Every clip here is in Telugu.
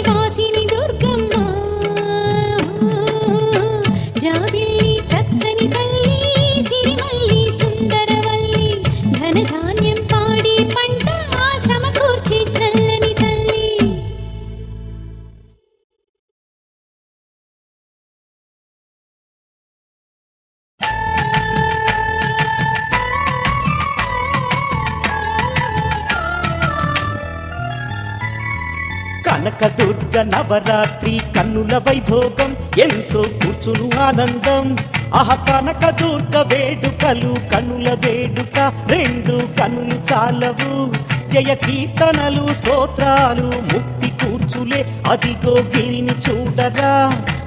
వాసిని దుర్గమ్మ జాబిల్లి చక్కని తల్లి సిరిమల్లి సుందరవల్లి ధనధాన్యం పాడి పంట సమకూర్చి చల్లని తల్లి. కనకదుర్గ నవరాత్రి కన్నుల వైభోగం ఎంతో కూర్చును ఆనందం. కనకదుర్గ వేడుకలు కన్నుల వేడుక రెండు కన్నులు చాలవు. జయ కీర్తనలు స్తోత్రాలు ముక్తి కూర్చులే అదిగో గిరిని చూడరా.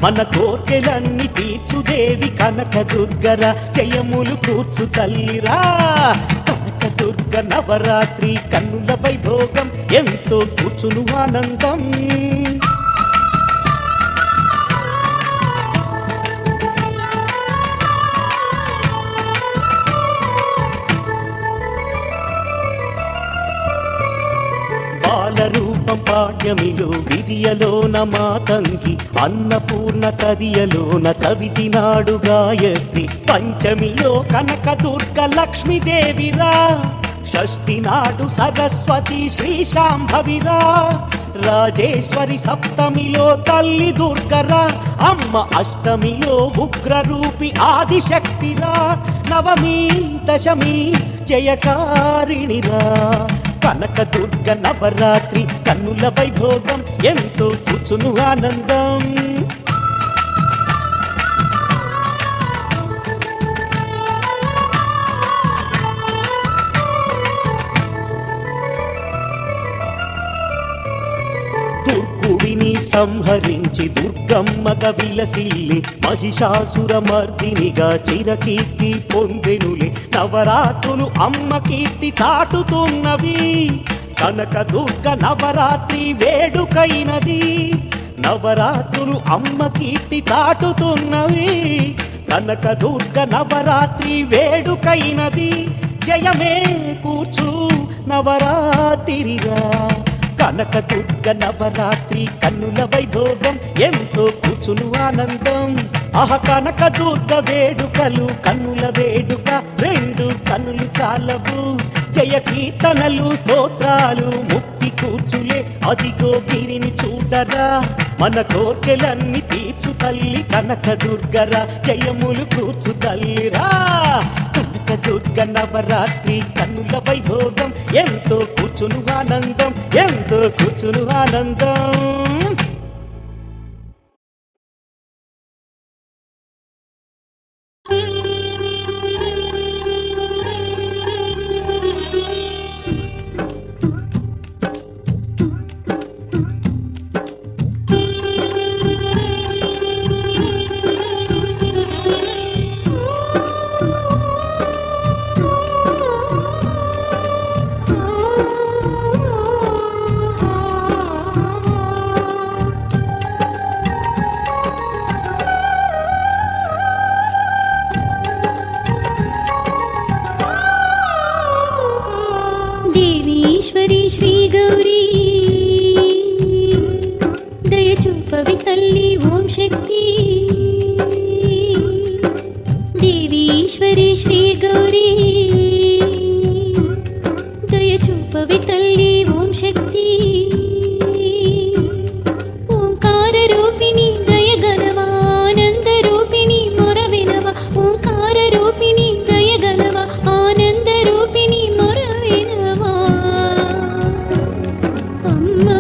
మన కోర్కెలన్నీ తీర్చుదేవి కనకదుర్గరా జయములు కూర్చు తల్లిరా. కనకదుర్గ నవరాత్రి కన్నుల వైభోగం ఎంతో కూర్చును ఆనందం. బాలరూపం పాడ్యమిలో విధియలోన మాతంగి అన్నపూర్ణ తదియలోన చవితి నాడు గాయత్రి పంచమిలో కనకదుర్గ లక్ష్మీదేవిరా. షష్ఠి నాడు సరస్వతి శ్రీశాంభవిరా. రాజేశ్వరి సప్తమిలో తల్లి దుర్గరా. అమ్మ అష్టమిలో ఉగ్రరూపి ఆదిశక్తిరా. నవమి దశమి జయకారిణిరా. కనకదుర్గ నవరాత్రి కన్నుల వైభోగం ఎంతో కూర్చును ఆనందం. దుర్గుడిని సంహరించి దుర్గమ్మగా విలసిల్లి మహిషాసురమర్దినిగా చిరకీర్తి పొందెనులే. నవరాత్రులు అమ్మ కీర్తి చాటుతున్నవి. కనకదుర్గ నవరాత్రి వేడుకైనది. నవరాత్రులు అమ్మ కీర్తి చాటుతున్నవి. కనకదుర్గ నవరాత్రి వేడుకైనది. జయమే కూర్చు నవరాత్రిగా. కనకదుర్గ నవరాత్రి కన్నుల వైభోగం ఎంతో కూర్చును ఆనందం. కనకదుర్గ వేడుకలు కన్నుల వేడుక రెండు కన్నులు చాలవు. జయ కీర్తనలు స్తోత్రాలు ముక్తి కూర్చులే అదిగో గిరిని చూడరా. మన కోర్కెలన్నీ తీర్చు తల్లి కనకదుర్గరా జయములు కూర్చు తల్లిరా. కనకదుర్గ నవరాత్రి కన్నుల వైభోగం ఎంతో కూర్చును ఆనందం ఎంతో కూర్చును ఆనందం. దేవీశ్వరి శ్రీ గౌరీ దయచూపవి తల్లి ఓం శక్తి. దేవీశ్వరి శ్రీ గౌరీ దయచూపవి తల్లి ఓం శక్తి. ఓంకార రూపిణి దయగనవా ఆనంద రూపిణి మొర వినవా. ఓంకార రూపిణి దయగనవా ఆనంద రూపిణి మొర వినవా. అమ్మా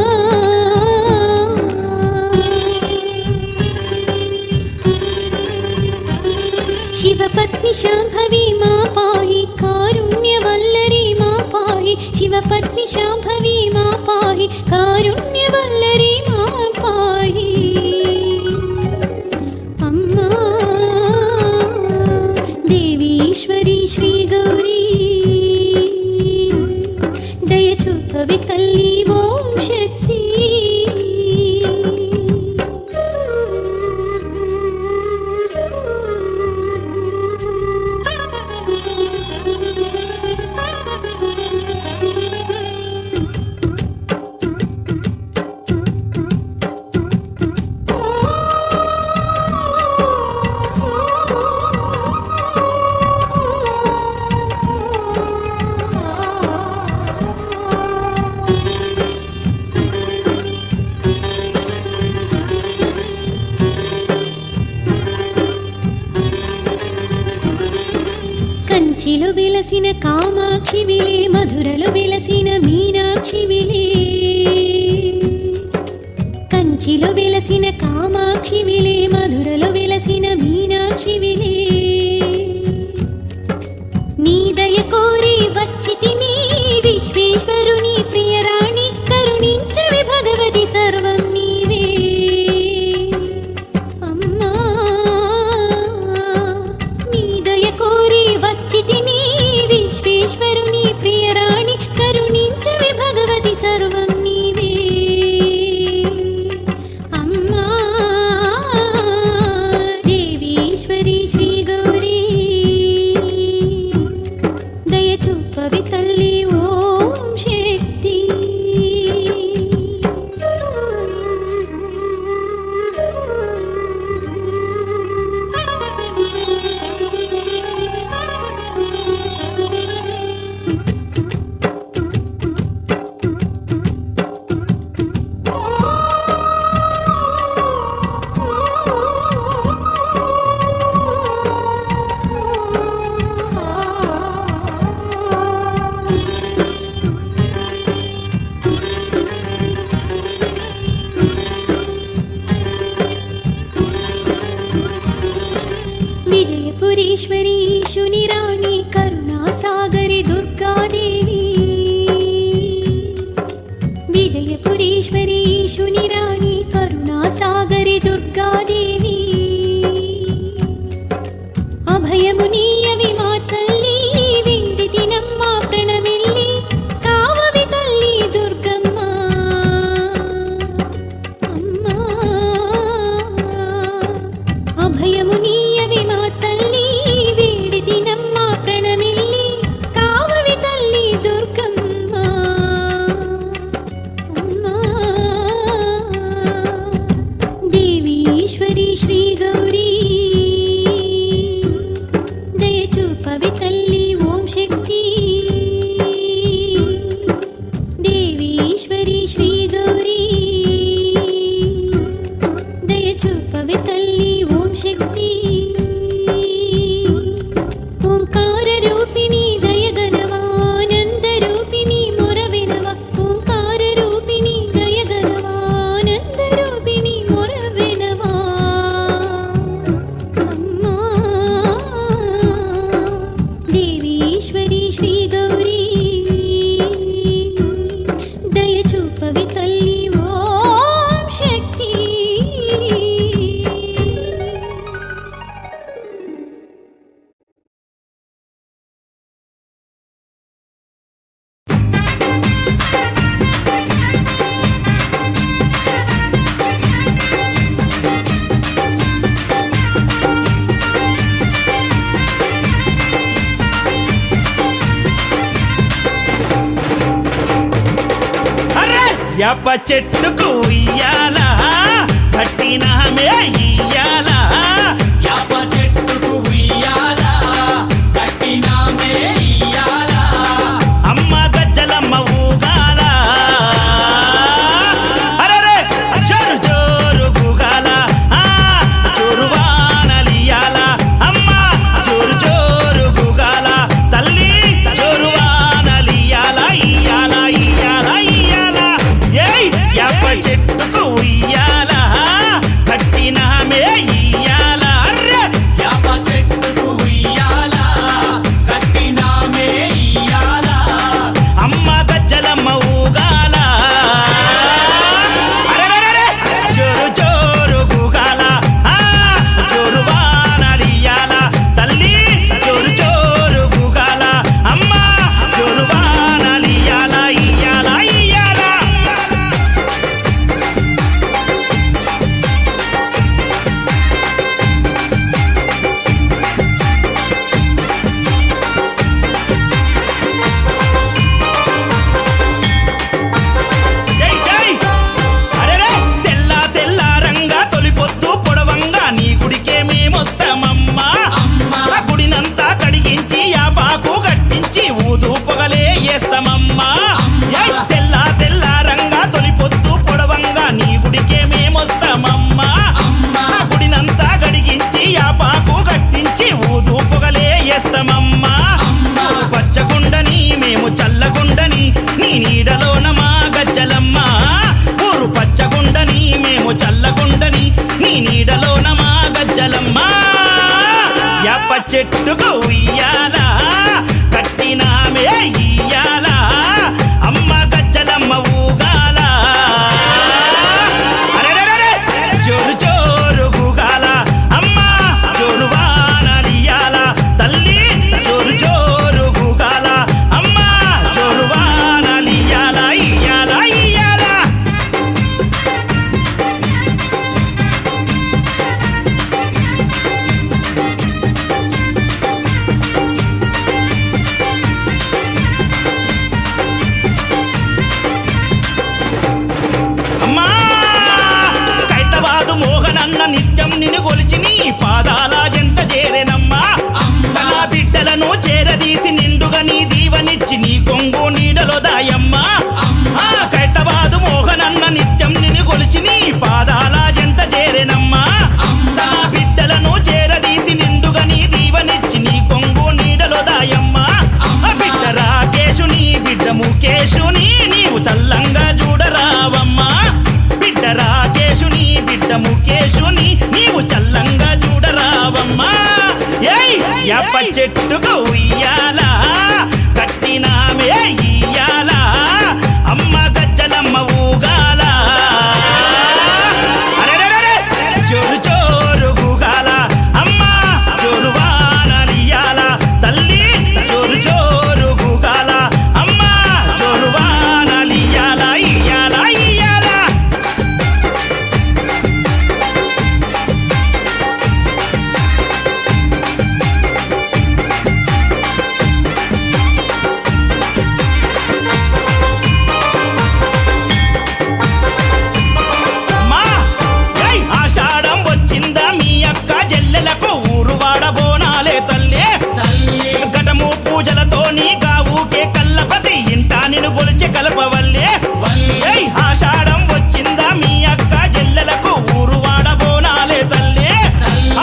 శివపత్ని శాంభవి మా పాహి కారుణ్యవల్లరి మా పాహి. శివపత్ని శాంభవి మా పాహి కారుణ్యవల్లరి మా పాహి. అమ్మా దేవీశ్వరి శ్రీ గౌరీ దయచూపవి తల్లి ఓం శక్తి. కంచిలో వెలసిన కామాక్షివిలే మధురలో వెలసిన మీనాక్షివిలే కంచిలో వెలసిన కామాక్షివిలే మధురలో వెలసిన మీనాక్షివిలే నీ దయ కోరి వచ్చితిని విశ్వేశ్వరుని ప్రియరాణి కరుణించవి భగవతి సర్వం నీవే అమ్మా నీ దయ కోరి వచ్చితిని విశ్వేశ్వరుని ప్రియరాణి కరుణించవి భగవతి సర్వం నీవే అమ్మా దేవీశ్వరి శ్రీ గౌరీ దయ చూపవి తల్లి ఓం శక్తి విజయపురీశ్వరి శుని రాణి కరుణాసాగరి దుర్గాదేవి విజయపురీశ్వరి శుని రాణి కరుణాసాగరి దుర్గాదేవి అభయమునీయవి మా తల్లి విందితినమ్మ ప్రణమిల్లి కావవి తల్లి దుర్గమ్మ అమ్మా అభయమునీయవి మా తల్లి వేడితినమ్మ ప్రణమిల్లి కావవి తల్లి దుర్గమ్మ అమ్మా దేవీశ్వరి శ్రీ గౌరీ దయ చూపవి తల్లి ఓం శక్తి దేవీశ్వరి శ్రీ గౌరీ దయ చూపవి తల్లి ఓం శక్తి ఓంకార రూపిణి దయగనవానంద రూపిణి మొరవినవ ఓంకార రూపిణి దయగనవానంద రూపిణి మొరవినవా అమ్మా దేవీశ్వరి శ్రీ గౌరీ దయ చూపవి తల్లి ఓం శక్తి అరే యాప చెట్టుకు ఇయ్యాలా కట్టినమే ఇయ్యాలా యాప చెట్టుకు ఉయ్యాలా కట్టినామే ఇయ్యాలా అమ్మ గజ్జలమ్మ ఊగాల అరే జోరు జోరు గుగాల జోరు వానలియాల అమ్మ జోరు జోరు గుగాల తల్లి జోరు వానలియాల ఇయ్యాల ఇయ్యాల ఇయ్యాల ఏయ్ యాప చెట్టుకు చెట్టుకు ఉయ్యాల కట్టినామే ఇయ్యాల అమ్మ గజ్జలమ్మ ఊగాల అరెరెరెరె! జోరు జోరు గూగాల అమ్మ జోరు వానలియాల తల్లి జోరు జోరు గూగాల అమ్మ జోరు వానలియాల ఇయ్యాల ఇయ్యాల అమ్మా కైతవాదు మోహనన్న నిత్యం నిన్ను కొలిచి నీ పాదాల జంట చేరెనమ్మా తన బిడ్డలను చేరదీసి నిండుగా నీ దీవనిచ్చి నీ కొంగు నీడలో దాయమ్మా కైతవాదు మోహనన్న నిత్యం నిన్ను కొలిచి నీ పాదాల జంట చేరెనమ్మా తన బిడ్డలను చేరదీసి నిండుగా నీ దీవనిచ్చి నీ కొంగు నీడలో దాయమ్మా బిడ్డ రాకేశుని బిడ్డ ముఖేశుని నీవు చల్లంగా చూడరావమ్మా బిడ్డ రాకేశుని బిడ్డ ముఖేశుని నీవు చల్లంగా చూడరావమ్మా ఏయ్ యప్ప చెట్టుకు ఉయ్యాల కట్టినామే ఇయ్యాల అమ్మ గజ్జలమ్మ ఊగాల అరెరెరెరె! జోరు జోరు గూగాల అమ్మ జోరు వానలియాల తల్లి జోరు జోరు గూగాల అమ్మ జోరు వానలియాల ఇయ్యాల ఇయ్యాల అమ్మా ఏయ్ ఆషాఢం వచ్చిందా మీ అక్క జల్లెలకు ఊరు వాడబోనాలే తల్లి తల్లి ఘటము పూజలతో నీ గావుకే కల్లపతి ఇంటా నిన్ను గొలిచి కలపవల్లే వల్లి ఏయ్ ఆషాఢం వచ్చిందా మీ అక్క జల్లెలకు ఊరు వాడబోనాలే తల్లి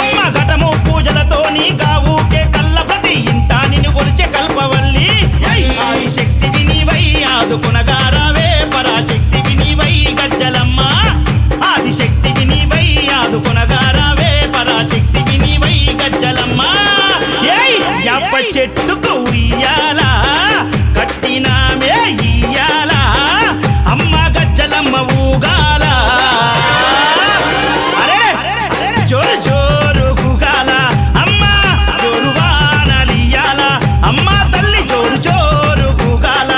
అమ్మ ఘటము పూజలతో నీ గావుకే కల్లపతి ఇంటా నిన్ను గొలిచి కల్పవల్లి ఏయ్ ఆది శక్తి వినివై ఆదుకునగారావే పరాశక్తి వినివై గజ్జలమ్మ ఆది శక్తి వినివై ఆదుకునగారావే పరాశక్తి వినివై గజ్జలమ్మ ఏయ్ యప్ప చెట్టుకు ఉయ్యాల కట్టినామే ఇయ్యాల అమ్మ గజ్జలమ్మ ఊగాల అరే జోరు జోరు గూగాల అమ్మ జోరు వానలియాల అమ్మ తల్లి జోరు జోరు గూగాల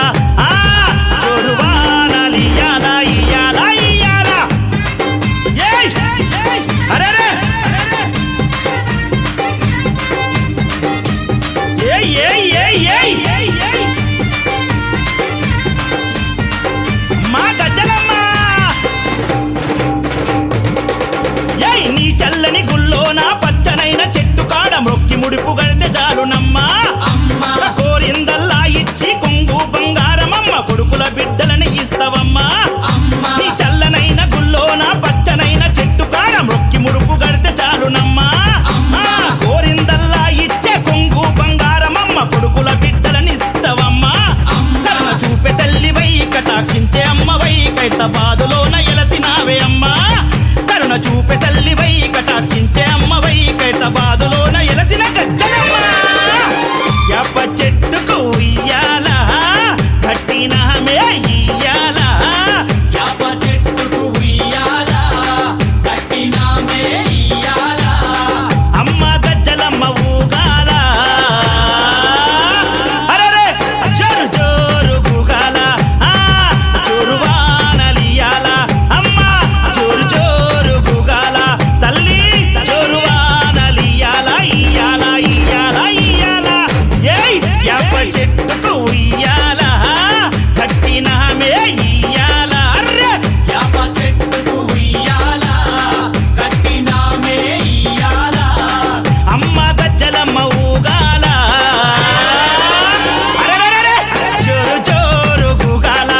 జోరు వానలియాల ఇయ్యాల ఇయ్యాల ఏయ్ అరెరే ఏయ్ ఏయ్ ఏయ్ ఏయ్ ఏయ్ ఏయ్ మా గజ్జలమ్మ ఏయ్ నీ చల్లని గుల్లోన పచ్చనైన చెట్టు కాడ మొక్కి ముడిపు గడితే చాలునమ్మా అమ్మ కోరిందల్లా ఇచ్చి కొంగు బంగారమమ్మ కొడుకుల బిడ్డలని ఇస్తవమ్మా అమ్మ నీ చల్లనైన గుల్లోన పచ్చనైన చెట్టు కాడ మొక్కి ముడుపు గడితే చాలునమ్మా కోరిందల్లా ఇచ్చే కొంగు బంగారమమ్మ కొడుకుల బిడ్డలని ఇస్తవమ్మా కరుణ చూపే తల్లివై కటాక్షించే అమ్మవై కైతబాదులోన ఎలసినావే అమ్మా కరుణ చూపే తల్లివై కటాక్షించే అమ్మవై కైతబాదులోన ఎలసిన గజ్జలమ్మ యప్ప చెట్టుకు ఉయ్యాల కట్టినామే ఇయ్యాల యాప చెట్టుకు ఉయ్యాల కట్టినామే ఇయ్యాల అమ్మ గజ్జలమ్మ ఊగాల అరెరే జోరు జోరు గూగాల జోరు వానలియాల అమ్మ జోరు జోరు గూగాల తల్లి జోరు వానలియాల ఇయ్యాల ఇయ్యాల ఇయ్యాల ఏయ్ యప్ప చెట్టుకు ఉయ్యాల కట్టినామే ఇయ్యాల అర్రే యాప చెట్టుకు ఉయ్యాల కట్టినామే ఇయ్యాల అమ్మ గజ్జలమ్మ ఊగాల అరెరెరెరె! జోరు జోరు గూగాల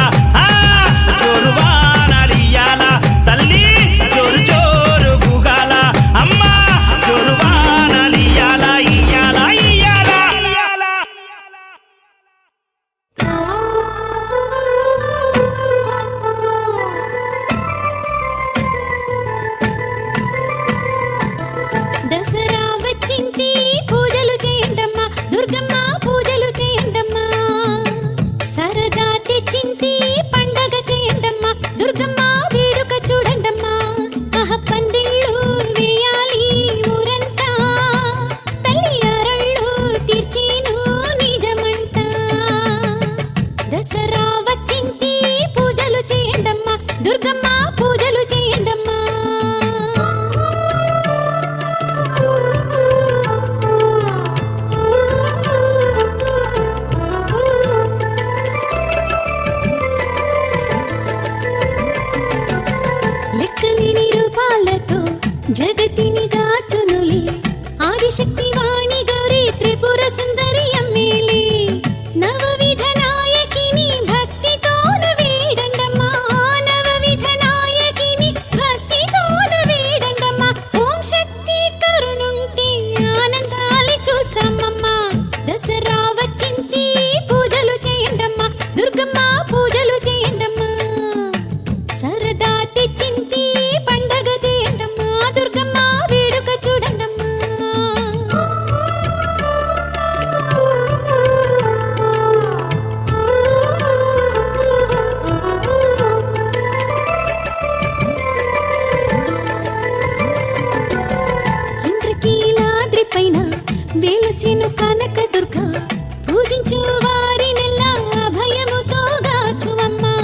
జోరు వానలియాల తల్లి జోరు జోరు గూగాల అమ్మ జోరు వానలియాల ఇయ్యాల ఇయ్యాల దసరా వచ్చింది పూజలు లెక్కలేని రూపాలతో జగతిని గాచునులే ఆదిశక్తి వాణి గౌరీ త్రిపుర సుందరి అమ్మేలే నవవిధ నాయకిని భక్తితోన వేడండమ్మా నవవిధ నాయకిని భక్తితోన వేడండమ్మా ఓం శక్తి కరుణుంటే ఆనందాలి చూస్తామమ్మా దసరా వచ్చింది పూజలు చేయండమ్మా దుర్గమ్మ పూజలు చేయండమ్మా సరదా తెచ్చింది పండగ చేయండమ్మా దుర్గమ్మ వేడుక చూడండమ్మా ఇంద్రకీలాద్రి పైన వెలసిను కనక దుర్గ పూజించు వారినెల్లా అభయముతో గాచువమ్మా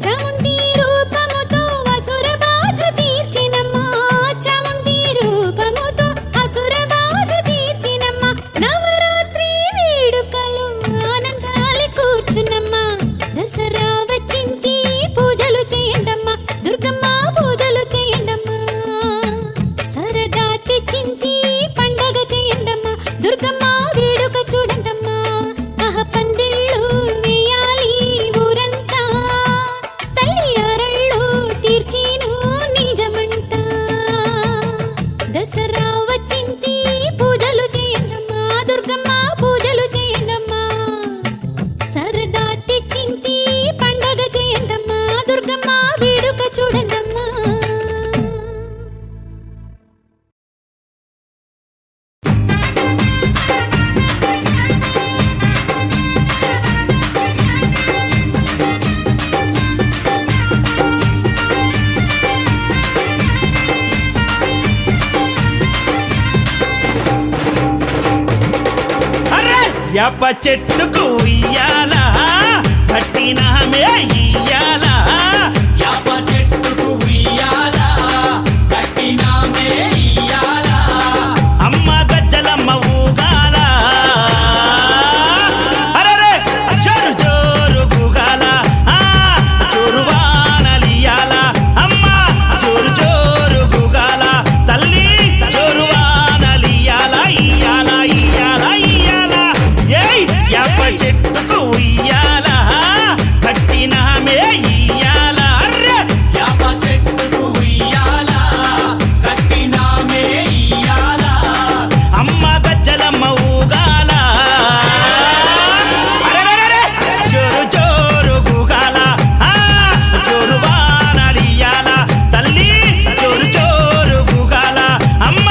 చాముండి రూపముతో అసుర బాధ తీర్చినమ్మా చాముండి రూపముతో అసుర బాధ తీర్చినమ్మా నవరాత్రి వేడుకలు ఆనందాలు కూర్చునమ్మా దసరా వచ్చింది పూజలు చేయండమ్మా దుర్గమ్మ పూజలు చేయండమ్మా సరదా తెచ్చింది పండగ చేయండమ్మా దుర్గమ్మ వేడుక చూడండమ్మా ఆహ పందిళ్ళు వేయాలి ఊరంతా తల్లి అరళ్ళు తీర్చిను నిజమంట దసరా వచ్చింది పూజలు చేయండమ్మా దుర్గమ్మ పూజలు చేయండమ్మా సరదా తెచ్చింది పండగ చేయండమ్మా దుర్గమ్మ వేడుక చూడండమ్మా అరే యాప చెట్టుకు ఉయ్యాలా కట్టినామే ఇయ్యాలా యాప చెట్టుకు ఉయ్యాలా కట్టినామే ఇయ్యాలా అమ్మ గజ్జలమ్మ ఊగాల అరే జోరు జోరు గూగాల జోరు వానలియాల అమ్మ జోరు జోరు గూగాల తల్లి జోరు వానలియాల ఇయ్యాల ఇయ్యాల ఇయ్యాల ఏయ్ యాప చెట్టుకు ఉయ్యాల కట్టినామే ఇయ్యాల అర్రే యాప చెట్టుకు ఉయ్యాలా కట్టినామే ఇయ్యాలా అమ్మ గజ్జలమ్మ ఊగాల అరెరెరెరె! జోరు జోరు గూగాల జోరు వానలియాల తల్లి జోరు జోరు గూగాల అమ్మ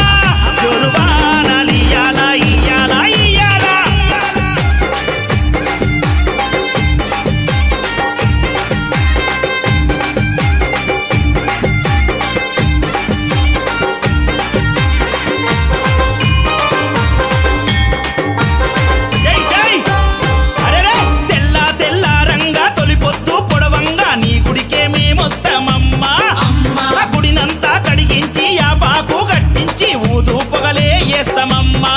జోరు వానలియాల ఇయ్యాల ఇయ్యాల జై జై అరెరే తెల్ల తెల్ల రంగా తొలిపొద్దు పొడవంగా నీ గుడికే మేమొస్తామమ్మా అమ్మా ఆ గుడినంతా కడిగించి యాపాకు కట్టించి ఊదు పొగలే వేస్తామమ్మా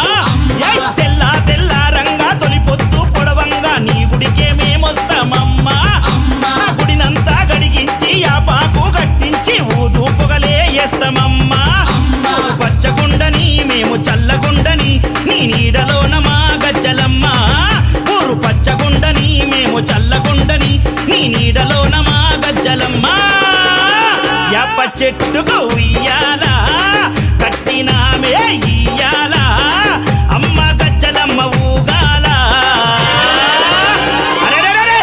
ఏయ్ తెల్ల తెల్ల రంగా తొలిపొద్దు పొడవంగా నీ గుడికే మేమొస్తామమ్మా అమ్మా ఆ గుడినంతా కడిగించి యాపాకు కట్టించి ఊదు పొగలే వేస్తామమ్మా అమ్మా పచ్చగుండని మేము చల్లగుండని నీ నీడలోన మా గజ్జలమ్మ ఊరు పచ్చగుండని మేము చల్లగుండని నీ నీడలోన మా గజ్జలమ్మ యాప చెట్టుకు ఉయ్యాల కట్టినామే ఇయ్యాల అమ్మ గజ్జలమ్మ ఊగాల అరెరెరెరె!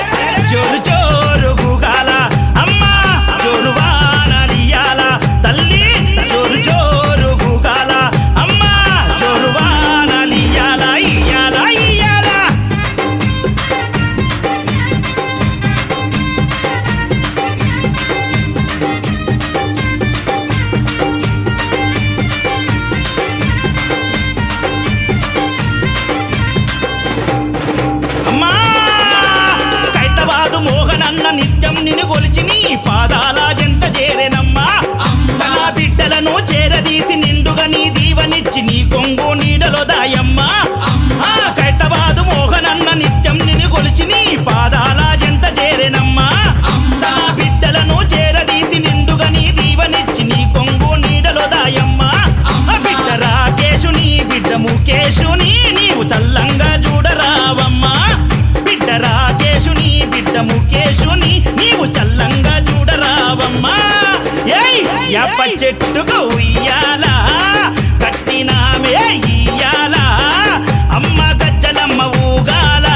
జోరు జోరు గూగాల అమ్మ జోరు వానలియాల తల్లి జోరు జోరు గూగాల అమ్మ జోరు వానలియాల ఇయ్యాల ఇయ్యాల అమ్మా కైతవాదు మోహనన్న నిత్యం నిన్ను కొలిచి నీ పాదాల జంత చేరెనమ్మా అమ్మా తన బిడ్డలను చేరదీసి నిండుగా నీ దీవనిచ్చి నీ కొంగు నీడలో దాయమ్మా అమ్మా కైతవాదు మోహనన్న నిత్యం నిన్ను కొలిచి నీ పాదాల జంత చేరెనమ్మా అమ్మా తన బిడ్డలను చేరదీసి నిండుగా నీ దీవనిచ్చి చెట్టుకు ఉయ్యాల కట్టినామే ఇయ్యాల అమ్మ గజ్జలమ్మ ఊగాల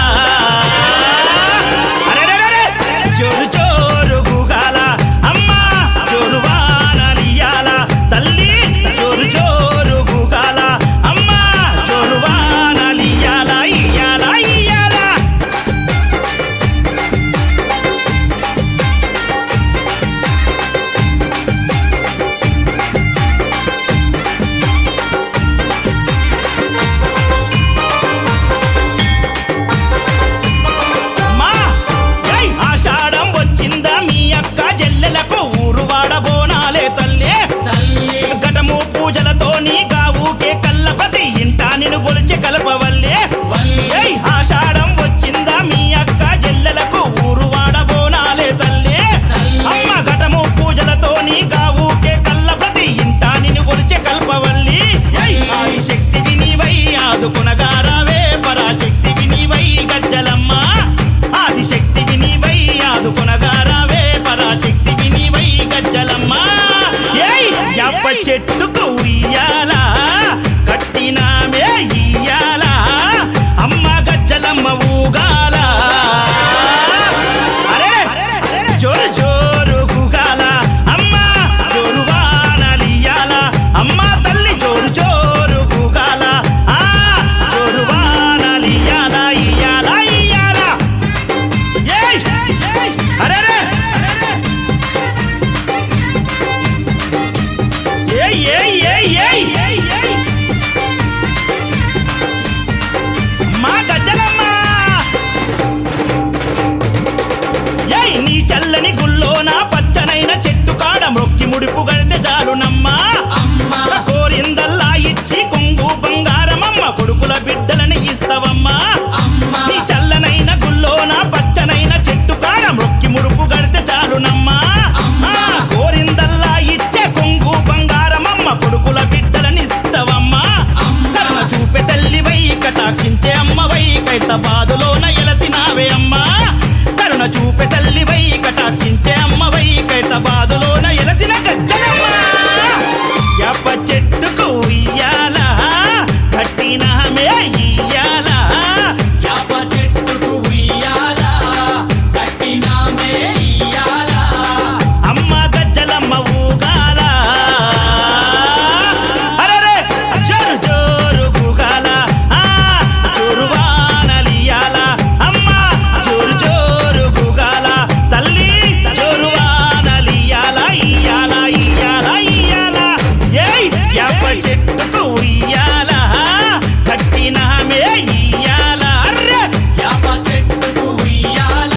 అరెరెరెరె! జోరు జోరు గూగాల అమ్మ జోరు వానలియాల తల్లి జోరు జోరు గూగాల అమ్మ జోరు వానలియాల ఇయ్యాల ఇయ్యాల అమ్మా! ఏయ్! ఆషాఢం వచ్చిందా మీ అక్క జల్లెలకు ఊరు వాడబోనాలే తల్లే తల్లి ఘటము పూజలతో నీ గావుకే కల్లపతి ఇంటా నిన్ను గొలిచి కలపవల్లే వల్లి ఏయ్! ఆషాఢం వచ్చిందా మీ అక్క జల్లెలకు ఊరు వాడబోనాలే తల్లే అమ్మ ఘటము పూజలతో నీ గావుకే కల్లపతి ఇంటా నిన్ను గొలిచి కల్పవల్లి ఏయ్! ఆది శక్తి వినివై ఆదుకునగారావే పరాశక్తి వినివై గజ్జలమ్మ ఆదిశక్తి వినివై ఆదుకునగారావే పరాశక్తి వినివై గజ్జలమ్మ ఏయ్ యప్ప చెట్టుకు ఉయ్యాల కట్టినామే ఇయ్యాల అమ్మ గజ్జలమ్మ ఊగాల అరే జోరు జోరు గూగాల అమ్మ జోరు వానలియాల అమ్మ తల్లి జోరు జోరు గూగాల ఆ జోరు వానలియాల ఇయ్యాల ఇయ్యాల ఏయ్ అరెరే ఏయ్ ఏయ్ ఏయ్ ఏయ్ ఏయ్ ఏయ్ మా గజ్జలమ్మ ఏయ్ నీ చల్లని గుల్లో నా పచ్చనైన చెట్టు కాడ మొక్కి ముడుపు గడితే చాలునమ్మా అమ్మ